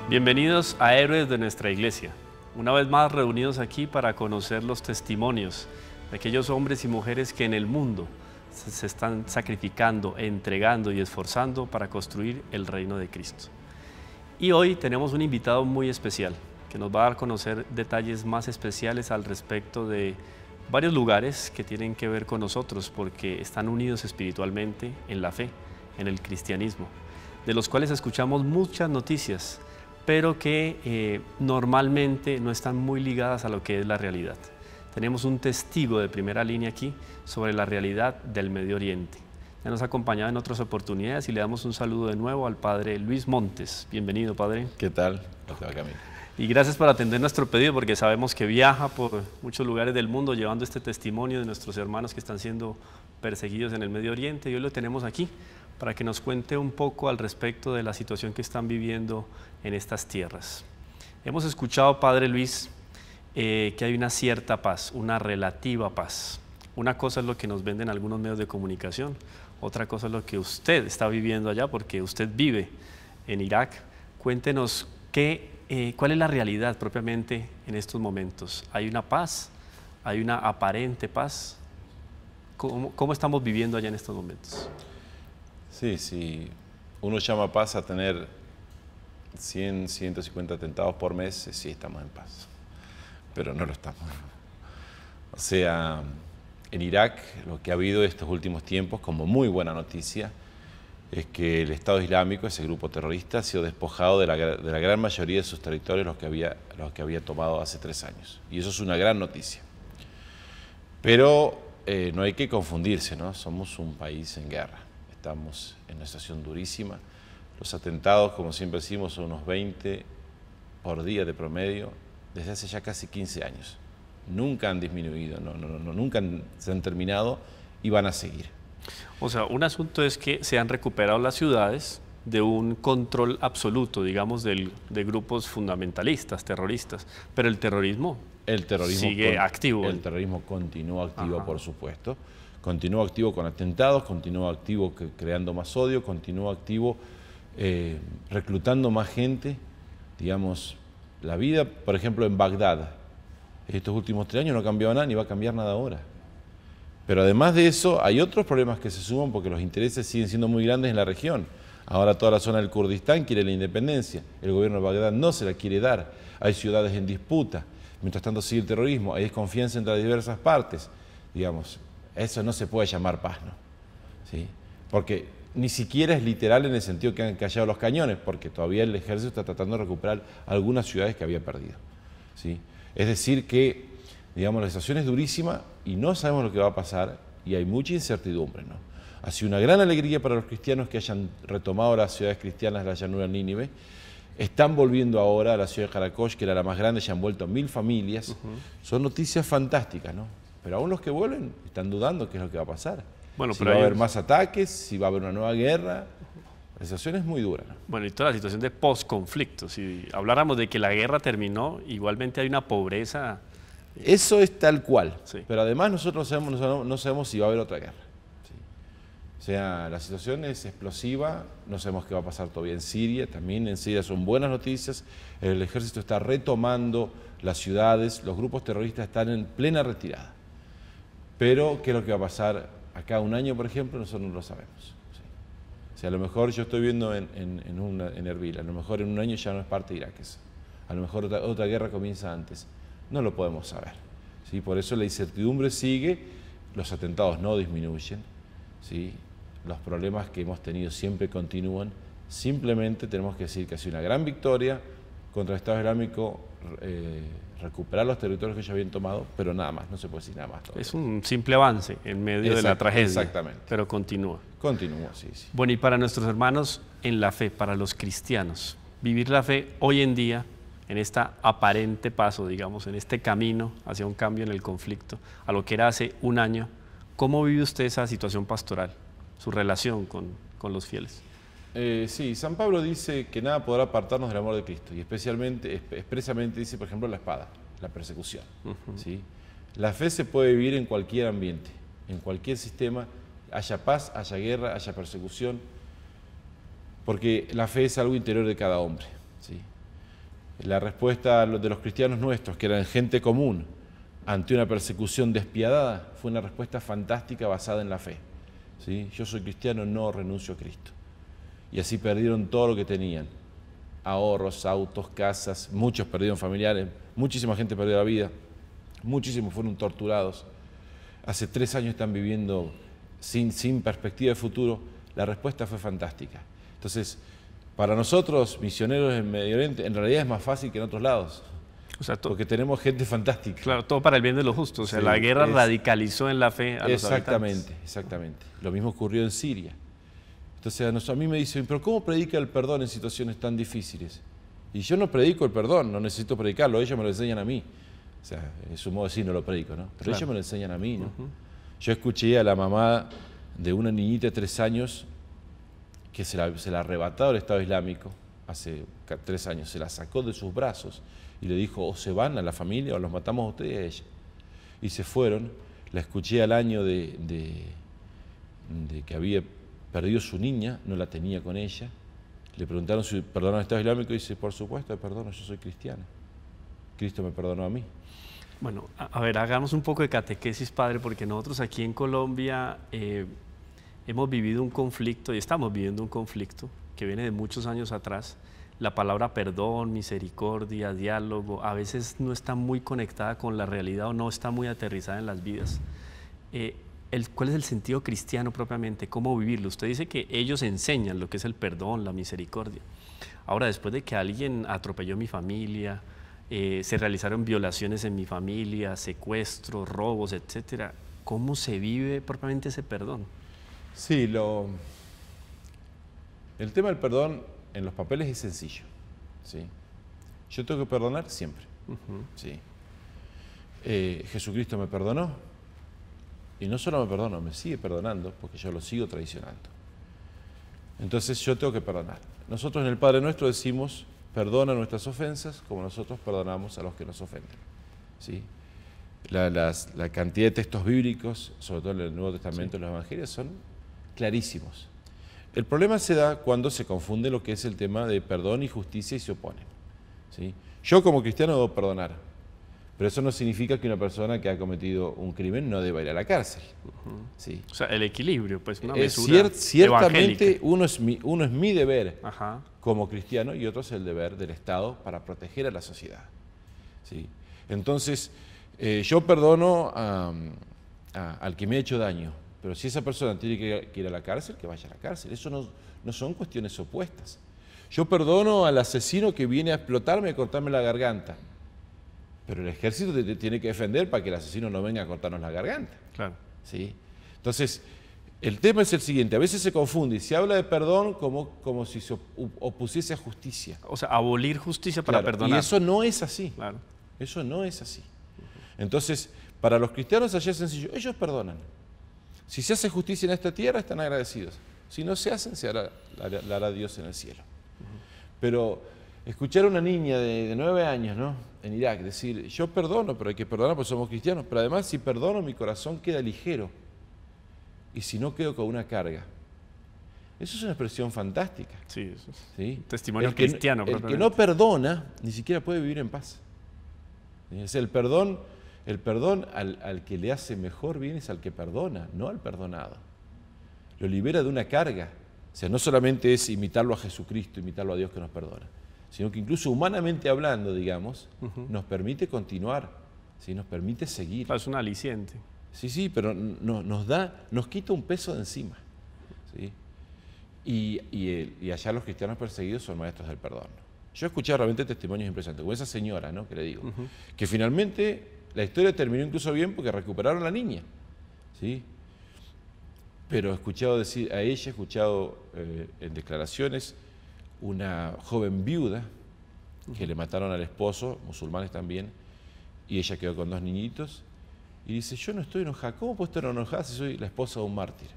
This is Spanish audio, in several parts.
Bienvenidos a Héroes de nuestra Iglesia, una vez más reunidos aquí para conocer los testimonios de aquellos hombres y mujeres que en el mundo se están sacrificando, entregando y esforzando para construir el reino de Cristo. Y hoy tenemos un invitado muy especial que nos va a dar a conocer detalles más especiales al respecto de varios lugares que tienen que ver con nosotros porque están unidos espiritualmente en la fe, en el cristianismo, de los cuales escuchamos muchas noticias, pero que normalmente no están muy ligadas a lo que es la realidad. Tenemos un testigo de primera línea aquí sobre la realidad del Medio Oriente. Ya nos ha acompañado en otras oportunidades y le damos un saludo de nuevo al padre Luis Montes. Bienvenido, padre. ¿Qué tal? ¿Cómo te va, Camilo? Y gracias por atender nuestro pedido, porque sabemos que viaja por muchos lugares del mundo llevando este testimonio de nuestros hermanos que están siendo perseguidos en el Medio Oriente, y hoy lo tenemos aquí para que nos cuente un poco al respecto de la situación que están viviendo en estas tierras. Hemos escuchado, padre Luis, que hay una cierta paz, una relativa paz. Una cosa es lo que nos venden algunos medios de comunicación, otra cosa es lo que usted está viviendo allá, porque usted vive en Irak. Cuéntenos cuál es la realidad propiamente en estos momentos. ¿Hay una paz? ¿Hay una aparente paz? ¿Cómo estamos viviendo allá en estos momentos? Sí, uno llama paz a tener 100, 150 atentados por mes, sí estamos en paz, pero no lo estamos. O sea, en Irak lo que ha habido estos últimos tiempos, como muy buena noticia, es que el Estado Islámico, ese grupo terrorista, ha sido despojado de la gran mayoría de sus territorios, los que había tomado hace 3 años. Y eso es una gran noticia. Pero no hay que confundirse, ¿no? Somos un país en guerra. Estamos en una situación durísima. Los atentados, como siempre decimos, son unos 20 por día de promedio desde hace ya casi 15 años. Nunca han disminuido, nunca se han terminado y van a seguir. O sea, un asunto es que se han recuperado las ciudades de un control absoluto, digamos, de grupos fundamentalistas, terroristas, pero el terrorismo sigue activo. El terrorismo continúa activo, por supuesto. Continúa activo con atentados, continúa activo creando más odio, continúa activo reclutando más gente. Digamos, la vida, por ejemplo, en Bagdad, estos últimos 3 años no ha cambiado nada ni va a cambiar nada ahora. Pero además de eso, hay otros problemas que se suman porque los intereses siguen siendo muy grandes en la región. Ahora toda la zona del Kurdistán quiere la independencia, el gobierno de Bagdad no se la quiere dar, hay ciudades en disputa, mientras tanto sigue el terrorismo, hay desconfianza entre las diversas partes. Digamos, eso no se puede llamar paz, ¿no? ¿Sí? Porque ni siquiera es literal en el sentido que han callado los cañones, porque todavía el ejército está tratando de recuperar algunas ciudades que había perdido. ¿Sí? Es decir que, digamos, la situación es durísima y no sabemos lo que va a pasar y hay mucha incertidumbre, ¿no? Ha sido una gran alegría para los cristianos que hayan retomado las ciudades cristianas de la llanura de Nínive. Están volviendo ahora a la ciudad de Jarakosh, que era la más grande, ya han vuelto 1000 familias. Son noticias fantásticas, ¿no? Pero aún los que vuelven están dudando qué es lo que va a pasar. Bueno, si va a haber más ataques, si va a haber una nueva guerra. La situación es muy dura, ¿no? Bueno, y toda la situación de post-conflicto. Si habláramos de que la guerra terminó, igualmente hay una pobreza. Eso es tal cual. Sí. Pero además nosotros no sabemos si va a haber otra guerra. ¿Sí? O sea, la situación es explosiva, no sabemos qué va a pasar todavía en Siria. También en Siria son buenas noticias. El ejército está retomando las ciudades, los grupos terroristas están en plena retirada. Pero, ¿qué es lo que va a pasar acá un año, por ejemplo? Nosotros no lo sabemos. ¿Sí? O sea, a lo mejor yo estoy viendo en Erbil, a lo mejor en un año ya no es parte de Irak. A lo mejor otra guerra comienza antes. No lo podemos saber. ¿Sí? Por eso la incertidumbre sigue, los atentados no disminuyen. ¿Sí? Los problemas que hemos tenido siempre continúan. Simplemente tenemos que decir que ha sido una gran victoria contra el Estado Islámico, recuperar los territorios que ellos habían tomado, pero nada más, no se puede decir nada más todavía. Es un simple avance en medio de la tragedia. Exactamente. Pero continúa. Continúa, sí. Bueno, y para nuestros hermanos en la fe, para los cristianos, vivir la fe hoy en día, en este aparente paso, digamos, en este camino hacia un cambio en el conflicto, a lo que era hace un año, ¿cómo vive usted esa situación pastoral, su relación con los fieles? Sí, San Pablo dice que nada podrá apartarnos del amor de Cristo y expresamente dice, por ejemplo, la espada, la persecución. ¿Sí? La fe se puede vivir en cualquier ambiente, en cualquier sistema, haya paz, haya guerra, haya persecución, porque la fe es algo interior de cada hombre. ¿Sí? La respuesta de los cristianos nuestros, que eran gente común, ante una persecución despiadada, fue una respuesta fantástica basada en la fe. ¿Sí? Yo soy cristiano, no renuncio a Cristo. Y así perdieron todo lo que tenían. Ahorros, autos, casas, muchos perdieron familiares, muchísima gente perdió la vida, muchísimos fueron torturados. Hace 3 años están viviendo sin perspectiva de futuro. La respuesta fue fantástica. Entonces, para nosotros, misioneros en Medio Oriente, en realidad es más fácil que en otros lados. O sea, porque tenemos gente fantástica. Claro, todo para el bien de los justos. O sea, sí, la guerra radicalizó en la fe a los habitantes. Exactamente. Lo mismo ocurrió en Siria. Entonces a mí me dicen, pero ¿cómo predica el perdón en situaciones tan difíciles? Y yo no predico el perdón, no necesito predicarlo, ellos me lo enseñan a mí. O sea, es su modo de decir, no lo predico, ¿no? Pero ellos me lo enseñan a mí, ¿no? Yo escuché a la mamá de una niñita de 3 años que se la arrebató el Estado Islámico hace 3 años, se la sacó de sus brazos y le dijo, o se van a la familia o los matamos a ustedes y a ella. Y se fueron. La escuché al año de que había perdió su niña, no la tenía con ella. Le preguntaron si perdonó al Estado Islámico y dice, por supuesto, perdono, yo soy cristiana. Cristo me perdonó a mí. Bueno, a ver, hagamos un poco de catequesis, padre, porque nosotros aquí en Colombia hemos vivido un conflicto y estamos viviendo un conflicto que viene de muchos años atrás. La palabra perdón, misericordia, diálogo, a veces no está muy conectada con la realidad o no está muy aterrizada en las vidas. ¿Cuál es el sentido cristiano propiamente? ¿Cómo vivirlo? Usted dice que ellos enseñan lo que es el perdón, la misericordia. Ahora, después de que alguien atropelló mi familia, se realizaron violaciones en mi familia, secuestros, robos, etcétera, ¿cómo se vive propiamente ese perdón? Sí, el tema del perdón en los papeles es sencillo. ¿Sí? Yo tengo que perdonar siempre. ¿Sí? Jesucristo me perdonó. Y no solo me perdona, me sigue perdonando porque yo lo sigo traicionando. Entonces yo tengo que perdonar. Nosotros en el Padre Nuestro decimos, perdona nuestras ofensas como nosotros perdonamos a los que nos ofenden. ¿Sí? La cantidad de textos bíblicos, sobre todo en el Nuevo Testamento y los Evangelios, son clarísimos. El problema se da cuando se confunde lo que es el tema de perdón y justicia y se oponen. ¿Sí? Yo como cristiano debo perdonar. Pero eso no significa que una persona que ha cometido un crimen no deba ir a la cárcel. ¿Sí? O sea, el equilibrio, pues una mesura ciertamente uno es mi deber Ajá. como cristiano y otro es el deber del Estado para proteger a la sociedad. ¿Sí? Entonces, yo perdono al que me ha hecho daño, pero si esa persona tiene que ir a la cárcel, que vaya a la cárcel. Eso no son cuestiones opuestas. Yo perdono al asesino que viene a explotarme y a cortarme la garganta. Pero el ejército te tiene que defender para que el asesino no venga a cortarnos la garganta. Claro. ¿Sí? Entonces, el tema es el siguiente. A veces se confunde y se habla de perdón como si se opusiese a justicia. O sea, abolir justicia para perdonar. Y eso no es así. Claro. Eso no es así. Entonces, para los cristianos allá es sencillo. Ellos perdonan. Si se hace justicia en esta tierra, están agradecidos. Si no se hacen, la hará Dios en el cielo. Pero escuchar a una niña de 9 años, ¿no?, en Irak decir, yo perdono, pero hay que perdonar porque somos cristianos, pero además si perdono mi corazón queda ligero y si no quedo con una carga. Eso es una expresión fantástica. Sí, eso es ¿sí? Testimonio cristiano. El que no perdona ni siquiera puede vivir en paz. Es el perdón al que le hace mejor bien es al que perdona, no al perdonado. Lo libera de una carga. O sea, no solamente es imitarlo a Jesucristo, imitarlo a Dios que nos perdona, sino que incluso humanamente hablando, digamos, nos permite continuar, ¿sí? Nos permite seguir. Es un aliciente. Sí, pero nos quita un peso de encima. ¿Sí? Y allá los cristianos perseguidos son maestros del perdón. Yo he escuchado realmente testimonios impresionantes, como esa señora, ¿no?, que le digo, que finalmente la historia terminó incluso bien porque recuperaron a la niña. ¿Sí? Pero he escuchado decir a ella, he escuchado en declaraciones, una joven viuda que le mataron al esposo, musulmanes también, y ella quedó con 2 niñitos, y dice, yo no estoy enojada. ¿Cómo puedo estar enojada si soy la esposa de un mártir?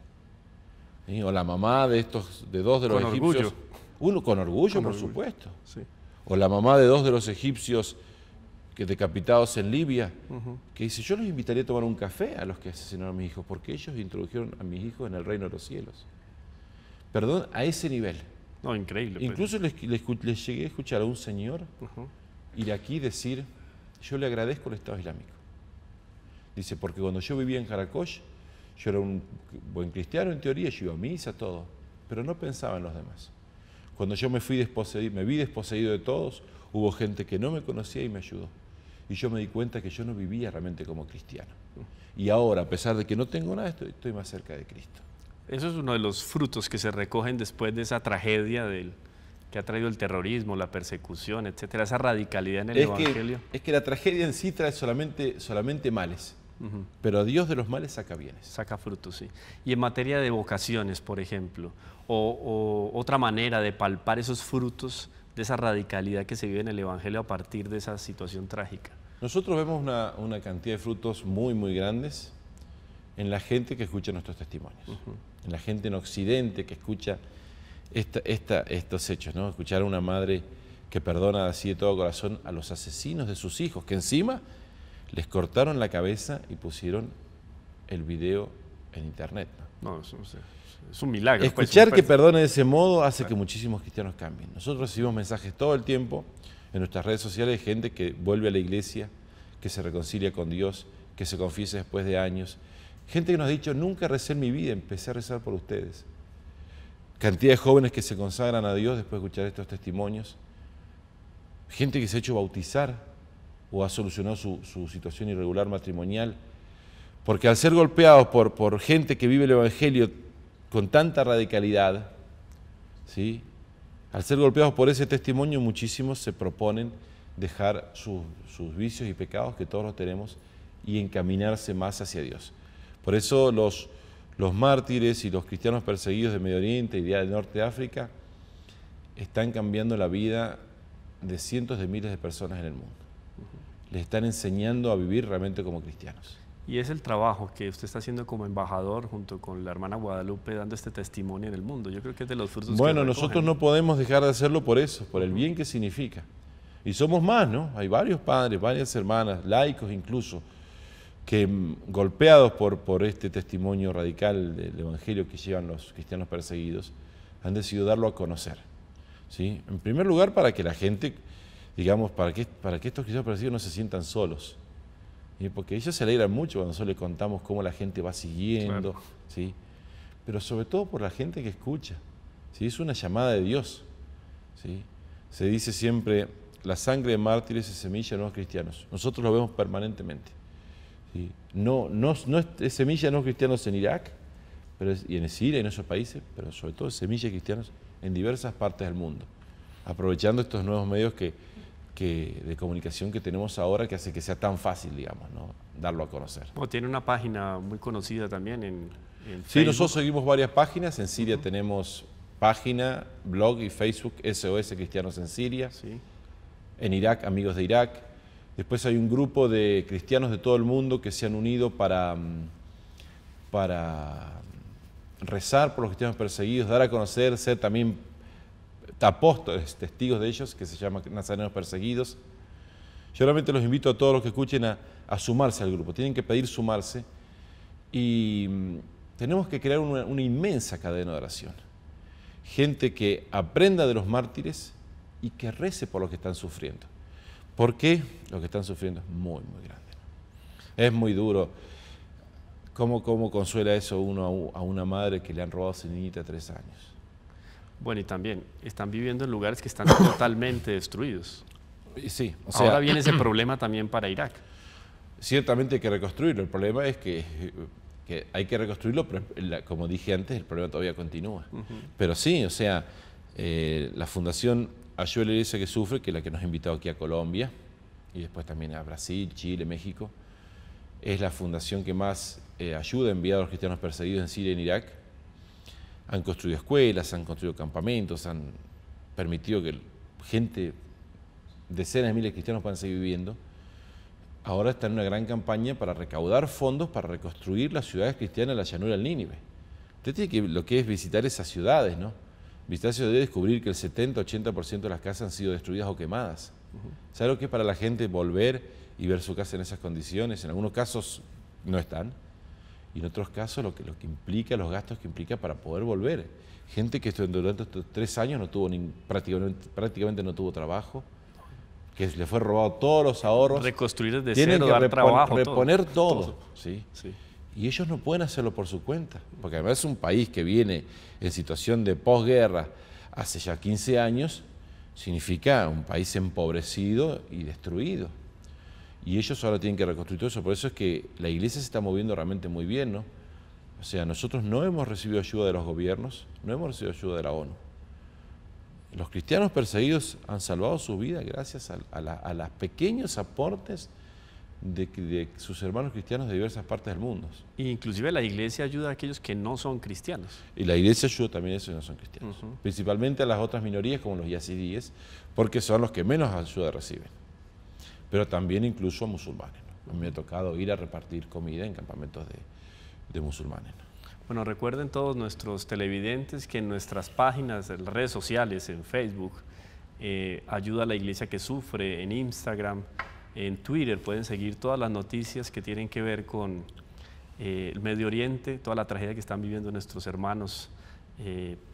¿Sí? O la mamá de 2 de los egipcios. Orgullo. Uno con orgullo, por supuesto. Sí. O la mamá de 2 de los egipcios que decapitados en Libia, que dice, yo los invitaría a tomar un café a los que asesinaron a mis hijos, porque ellos introdujeron a mis hijos en el reino de los cielos. Perdón, a ese nivel. No, increíble. Incluso les llegué a escuchar a un señor iraquí decir, yo le agradezco al Estado Islámico. Dice, porque cuando yo vivía en Jarakosh, yo era un buen cristiano en teoría, yo iba a misa, todo, pero no pensaba en los demás. Cuando yo me vi desposeído de todos, hubo gente que no me conocía y me ayudó. Y yo me di cuenta que yo no vivía realmente como cristiano. Y ahora, a pesar de que no tengo nada, estoy más cerca de Cristo. Eso es uno de los frutos que se recogen después de esa tragedia que ha traído el terrorismo, la persecución, etcétera, esa radicalidad en el Evangelio. Es que la tragedia en sí trae solamente males, pero Dios de los males saca bienes. Saca frutos, sí. Y en materia de vocaciones, por ejemplo, o otra manera de palpar esos frutos de esa radicalidad que se vive en el Evangelio a partir de esa situación trágica. Nosotros vemos una cantidad de frutos muy, muy grandes en la gente que escucha nuestros testimonios, en la gente en Occidente que escucha estos hechos, ¿no? Escuchar a una madre que perdona así de todo corazón a los asesinos de sus hijos, que encima les cortaron la cabeza y pusieron el video en internet, ¿no? No, es un milagro. Escuchar que perdone de ese modo hace que muchísimos cristianos cambien. Nosotros recibimos mensajes todo el tiempo en nuestras redes sociales de gente que vuelve a la iglesia, que se reconcilia con Dios, que se confiesa después de años. Gente que nos ha dicho, nunca recé en mi vida, empecé a rezar por ustedes. Cantidad de jóvenes que se consagran a Dios después de escuchar estos testimonios. Gente que se ha hecho bautizar o ha solucionado su situación irregular matrimonial. Porque al ser golpeados por gente que vive el Evangelio con tanta radicalidad, ¿sí? Al ser golpeados por ese testimonio, muchísimos se proponen dejar sus vicios y pecados, que todos los tenemos, y encaminarse más hacia Dios. Por eso los mártires y los cristianos perseguidos de Medio Oriente y del norte de África están cambiando la vida de cientos de miles de personas en el mundo. Les están enseñando a vivir realmente como cristianos. Y es el trabajo que usted está haciendo como embajador junto con la hermana Guadalupe dando este testimonio en el mundo. Yo creo que es de los frutos Bueno, que nosotros no podemos dejar de hacerlo por eso, por el bien que significa. Y somos más, ¿no? Hay varios padres, varias hermanas, laicos incluso, que golpeados por este testimonio radical del Evangelio que llevan los cristianos perseguidos, han decidido darlo a conocer, ¿sí? En primer lugar, para que la gente, digamos, para que estos cristianos perseguidos no se sientan solos, ¿sí? Porque ellos se alegran mucho cuando nosotros les contamos cómo la gente va siguiendo, claro, ¿sí? Pero sobre todo por la gente que escucha, ¿sí? Es una llamada de Dios, ¿sí? Se dice siempre, la sangre de mártires es semilla de nuevos cristianos. Nosotros lo vemos permanentemente. ¿Sí? No es semilla de nuevos cristianos en Irak y en Siria y en esos países, pero sobre todo es semilla de cristianos en diversas partes del mundo, aprovechando estos nuevos medios de comunicación que tenemos ahora, que hace que sea tan fácil, digamos, ¿no? Darlo a conocer. Tiene una página muy conocida también en Facebook. Sí, nosotros seguimos varias páginas. En Siria tenemos página, blog y Facebook, SOS Cristianos en Siria. Sí. En Irak, Amigos de Irak. Después hay un grupo de cristianos de todo el mundo que se han unido para rezar por los cristianos perseguidos, dar a conocer, ser también apóstoles, testigos de ellos, que se llama Nazarenos Perseguidos. Yo realmente los invito a todos los que escuchen a sumarse al grupo. Tienen que pedir sumarse y tenemos que crear una inmensa cadena de oración. Gente que aprenda de los mártires y que rece por los que están sufriendo. ¿Por qué? Lo que están sufriendo es muy, muy grande. Es muy duro. ¿Cómo consuela eso uno a una madre que le han robado a su niñita de 3 años? Bueno, y también están viviendo en lugares que están totalmente destruidos. Sí. O sea, ahora viene ese problema también para Irak. Ciertamente hay que reconstruirlo. El problema es que hay que reconstruirlo, pero como dije antes, el problema todavía continúa. Pero sí, o sea, la Fundación Ayuda a la Iglesia que Sufre, que es la que nos ha invitado aquí a Colombia, y después también a Brasil, Chile, México, es la fundación que más ayuda a enviar a los cristianos perseguidos en Siria y en Irak. Han construido escuelas, han construido campamentos, han permitido que decenas de miles de cristianos puedan seguir viviendo. Ahora está en una gran campaña para recaudar fondos para reconstruir las ciudades cristianas de la llanura del Nínive. Usted tiene que lo que es visitar esas ciudades, ¿no? Visitar ciudades y descubrir que el 70-80% de las casas han sido destruidas o quemadas. ¿Sabe lo que es para la gente volver y ver su casa en esas condiciones? En algunos casos no están, y en otros casos lo que implica, los gastos que implica para poder volver. Gente que durante estos 3 años no tuvo prácticamente no tuvo trabajo, que le fue robado todos los ahorros. Reconstruir desde Tienen cero, que dar trabajo, reponer todo. todo. ¿Sí? Sí. Y ellos no pueden hacerlo por su cuenta, porque además es un país que viene en situación de posguerra hace ya 15 años, significa un país empobrecido y destruido. Y ellos ahora tienen que reconstruir todo eso. Por eso es que la iglesia se está moviendo realmente muy bien, ¿no? O sea, nosotros no hemos recibido ayuda de los gobiernos, no hemos recibido ayuda de la ONU. Los cristianos perseguidos han salvado su vida gracias a los pequeños aportes de sus hermanos cristianos de diversas partes del mundo. Inclusive la iglesia ayuda a aquellos que no son cristianos. Y la iglesia ayuda también a esos que no son cristianos. Principalmente a las otras minorías como los yazidíes, porque son los que menos ayuda reciben. Pero también incluso a musulmanes, ¿no? A mí me ha tocado ir a repartir comida en campamentos de musulmanes, ¿no? Bueno, recuerden todos nuestros televidentes que en nuestras páginas, en las redes sociales, en Facebook, Ayuda a la Iglesia que Sufre, en Instagram, en Twitter, pueden seguir todas las noticias que tienen que ver con el Medio Oriente, toda la tragedia que están viviendo nuestros hermanos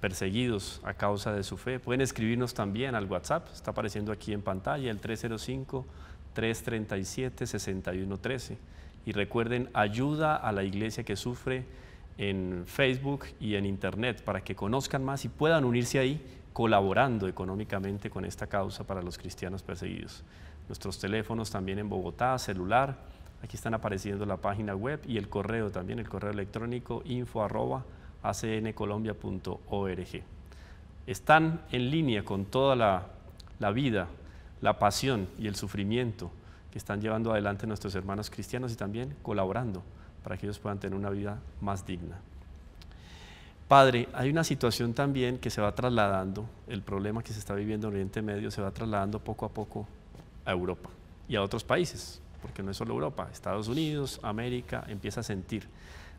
perseguidos a causa de su fe. Pueden escribirnos también al WhatsApp, está apareciendo aquí en pantalla, el 305-337-6113. Y recuerden, Ayuda a la Iglesia que Sufre en Facebook y en Internet para que conozcan más y puedan unirse ahí colaborando económicamente con esta causa para los cristianos perseguidos. Nuestros teléfonos también en Bogotá, celular, aquí están apareciendo la página web y el correo también, el correo electrónico info@acncolombia.org. Están en línea con toda la vida, la pasión y el sufrimiento que están llevando adelante nuestros hermanos cristianos y también colaborando para que ellos puedan tener una vida más digna. Padre, hay una situación también que se va trasladando, el problema que se está viviendo en Oriente Medio se va trasladando poco a poco a Europa y a otros países, porque no es solo Europa, Estados Unidos, América, empieza a sentir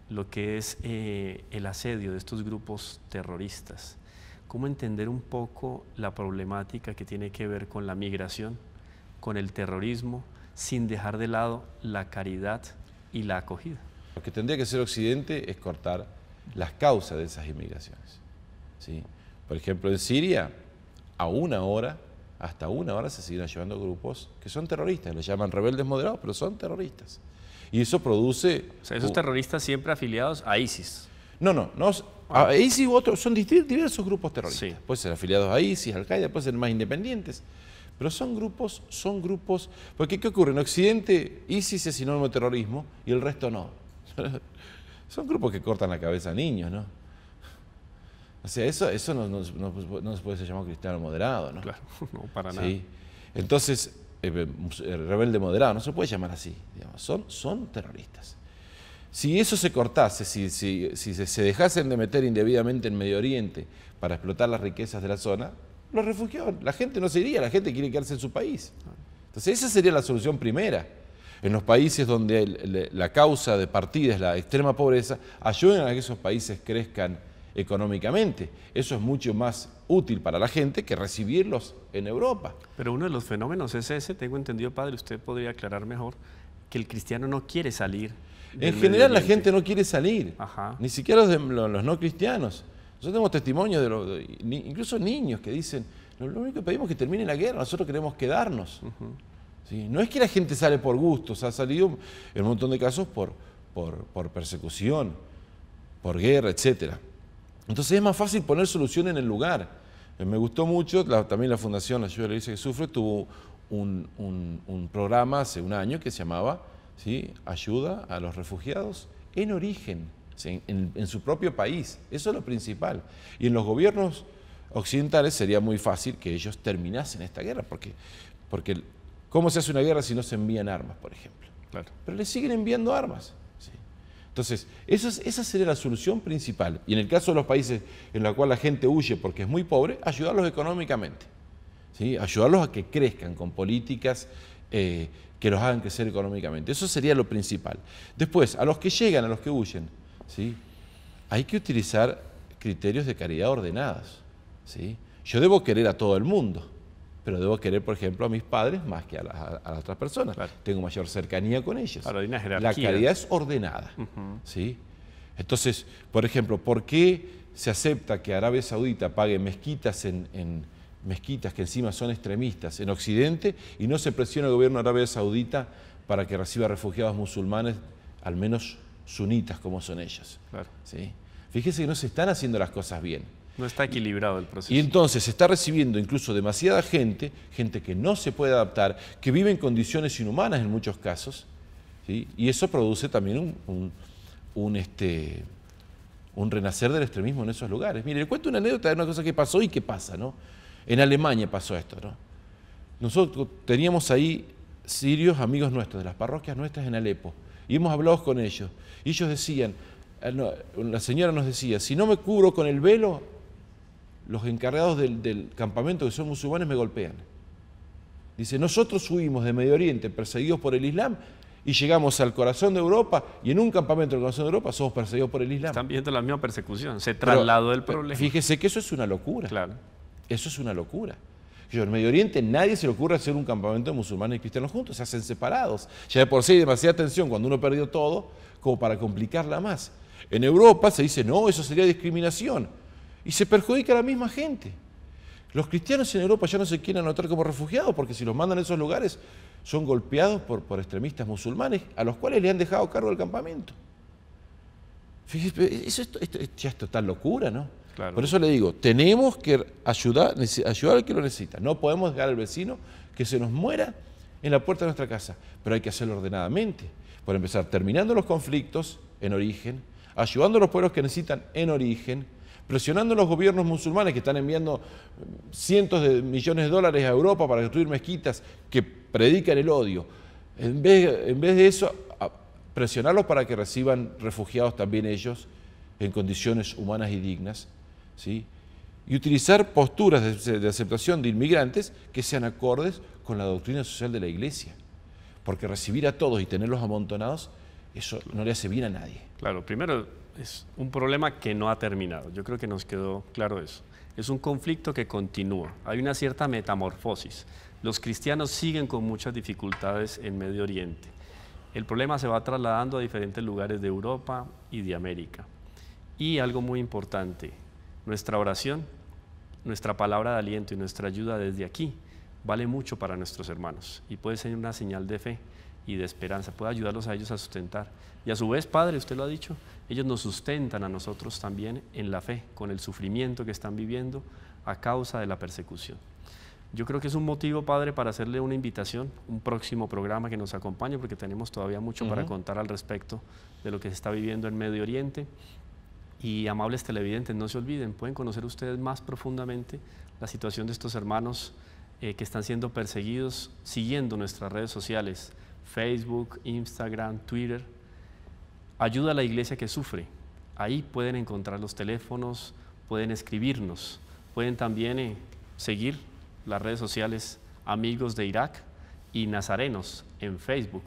lo que es el asedio de estos grupos terroristas. ¿Cómo entender un poco la problemática que tiene que ver con la migración, con el terrorismo, sin dejar de lado la caridad y la acogida? Lo que tendría que hacer Occidente es cortar las causas de esas inmigraciones, ¿sí? Por ejemplo, en Siria, hasta una hora se siguen llevando grupos que son terroristas, los llaman rebeldes moderados, pero son terroristas. Y eso produce... O sea, esos terroristas siempre afiliados a ISIS. No, a ISIS u otros, son diversos grupos terroristas. Sí. Pueden ser afiliados a ISIS, Al-Qaeda, pueden ser más independientes. Pero son grupos, porque ¿qué ocurre? En Occidente ISIS es sinónimo de terrorismo y el resto no. Son grupos que cortan la cabeza a niños, ¿no? O sea, eso no se puede ser llamado cristiano moderado, ¿no? Claro, no, para nada. ¿Sí? Entonces, rebelde moderado, no se puede llamar así, digamos, son terroristas. Si eso se cortase, si se dejasen de meter indebidamente en Medio Oriente para explotar las riquezas de la zona, los refugiados, la gente no se iría, la gente quiere quedarse en su país. Entonces esa sería la solución primera. En los países donde la causa de partida es la extrema pobreza, ayuden a que esos países crezcan económicamente. Eso es mucho más útil para la gente que recibirlos en Europa. Pero uno de los fenómenos es ese, tengo entendido, padre, usted podría aclarar mejor, que el cristiano no quiere salir. En general la gente no quiere salir, Ajá. Ni siquiera los no cristianos. Nosotros tenemos testimonios incluso niños que dicen, lo único que pedimos es que termine la guerra, nosotros queremos quedarnos. ¿Sí? No es que la gente sale por gusto, ha salido en un montón de casos por persecución, por guerra, etc. Entonces es más fácil poner solución en el lugar. Me gustó mucho, también la Fundación Ayuda a la Iglesia que Sufre tuvo un programa hace un año que se llamaba, ¿sí?, Ayuda a los Refugiados en Origen, ¿sí?, en su propio país. Eso es lo principal. Y en los gobiernos occidentales sería muy fácil que ellos terminasen esta guerra, porque ¿cómo se hace una guerra si no se envían armas, por ejemplo? Claro. Pero le siguen enviando armas. ¿Sí? Entonces, esa sería la solución principal. Y en el caso de los países en los cuales la gente huye porque es muy pobre, ayudarlos económicamente. ¿Sí? Ayudarlos a que crezcan con políticas que los hagan crecer económicamente. Eso sería lo principal. Después, a los que llegan, a los que huyen, ¿sí?, hay que utilizar criterios de caridad ordenados. ¿Sí? Yo debo querer a todo el mundo, pero debo querer, por ejemplo, a mis padres más que a las otras personas. Claro. Tengo mayor cercanía con ellos. Claro, hay una jerarquía. La caridad es ordenada. ¿Sí? Entonces, por ejemplo, ¿por qué se acepta que Arabia Saudita pague mezquitas en mezquitas que encima son extremistas en Occidente y no se presiona al gobierno de Arabia Saudita para que reciba refugiados musulmanes, al menos sunitas como son ellos. Claro. ¿Sí? Fíjese que no se están haciendo las cosas bien. No está equilibrado el proceso. Y entonces se está recibiendo incluso demasiada gente, gente que no se puede adaptar, que vive en condiciones inhumanas en muchos casos, ¿sí? Y eso produce también un renacer del extremismo en esos lugares. Mire, le cuento una anécdota de una cosa que pasó y que pasa, ¿no? En Alemania pasó esto, ¿no? Nosotros teníamos ahí sirios, amigos nuestros, de las parroquias nuestras en Alepo, y hemos hablado con ellos, y ellos decían, la señora nos decía, si no me cubro con el velo, los encargados del campamento, que son musulmanes, me golpean. Dice, nosotros huimos de Medio Oriente perseguidos por el Islam y llegamos al corazón de Europa y en un campamento del corazón de Europa somos perseguidos por el Islam. Están viendo la misma persecución, se trasladó el problema. Fíjese que eso es una locura. Claro. Eso es una locura. En Medio Oriente nadie se le ocurre hacer un campamento de musulmanes y cristianos juntos, se hacen separados. Ya de por sí hay demasiada tensión cuando uno perdió todo, como para complicarla más. En Europa se dice, no, eso sería discriminación. Y se perjudica a la misma gente. Los cristianos en Europa ya no se quieren anotar como refugiados porque si los mandan a esos lugares son golpeados por extremistas musulmanes a los cuales le han dejado cargo del campamento. Fíjese, esto ya es total locura, ¿no? Claro. Por eso le digo, tenemos que ayudar al que lo necesita. No podemos dejar al vecino que se nos muera en la puerta de nuestra casa, pero hay que hacerlo ordenadamente. Por empezar, terminando los conflictos en origen, ayudando a los pueblos que necesitan en origen, presionando a los gobiernos musulmanes que están enviando cientos de millones de dólares a Europa para construir mezquitas que predican el odio. En vez de eso, presionarlos para que reciban refugiados también ellos en condiciones humanas y dignas, ¿sí? Y utilizar posturas de aceptación de inmigrantes que sean acordes con la doctrina social de la Iglesia. Porque recibir a todos y tenerlos amontonados, eso no le hace bien a nadie. Claro, primero es un problema que no ha terminado. Yo creo que nos quedó claro eso. Es un conflicto que continúa. Hay una cierta metamorfosis. Los cristianos siguen con muchas dificultades en Medio Oriente. El problema se va trasladando a diferentes lugares de Europa y de América. Y algo muy importante, nuestra oración, nuestra palabra de aliento y nuestra ayuda desde aquí vale mucho para nuestros hermanos y puede ser una señal de fe y de esperanza, puede ayudarlos a ellos a sustentar. Y a su vez, Padre, usted lo ha dicho, ellos nos sustentan a nosotros también en la fe, con el sufrimiento que están viviendo a causa de la persecución. Yo creo que es un motivo, Padre, para hacerle una invitación, un próximo programa que nos acompañe, porque tenemos todavía mucho para contar al respecto de lo que se está viviendo en Medio Oriente. Y amables televidentes, no se olviden, pueden conocer ustedes más profundamente la situación de estos hermanos que están siendo perseguidos siguiendo nuestras redes sociales, Facebook, Instagram, Twitter. Ayuda a la iglesia que sufre. Ahí pueden encontrar los teléfonos, pueden escribirnos, pueden también seguir las redes sociales Amigos de Irak y Nazarenos en Facebook,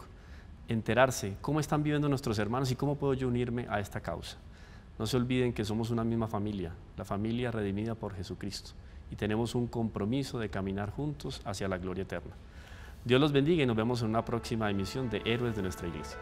enterarse cómo están viviendo nuestros hermanos y cómo puedo yo unirme a esta causa. No se olviden que somos una misma familia, la familia redimida por Jesucristo, y tenemos un compromiso de caminar juntos hacia la gloria eterna. Dios los bendiga y nos vemos en una próxima emisión de Héroes de nuestra Iglesia.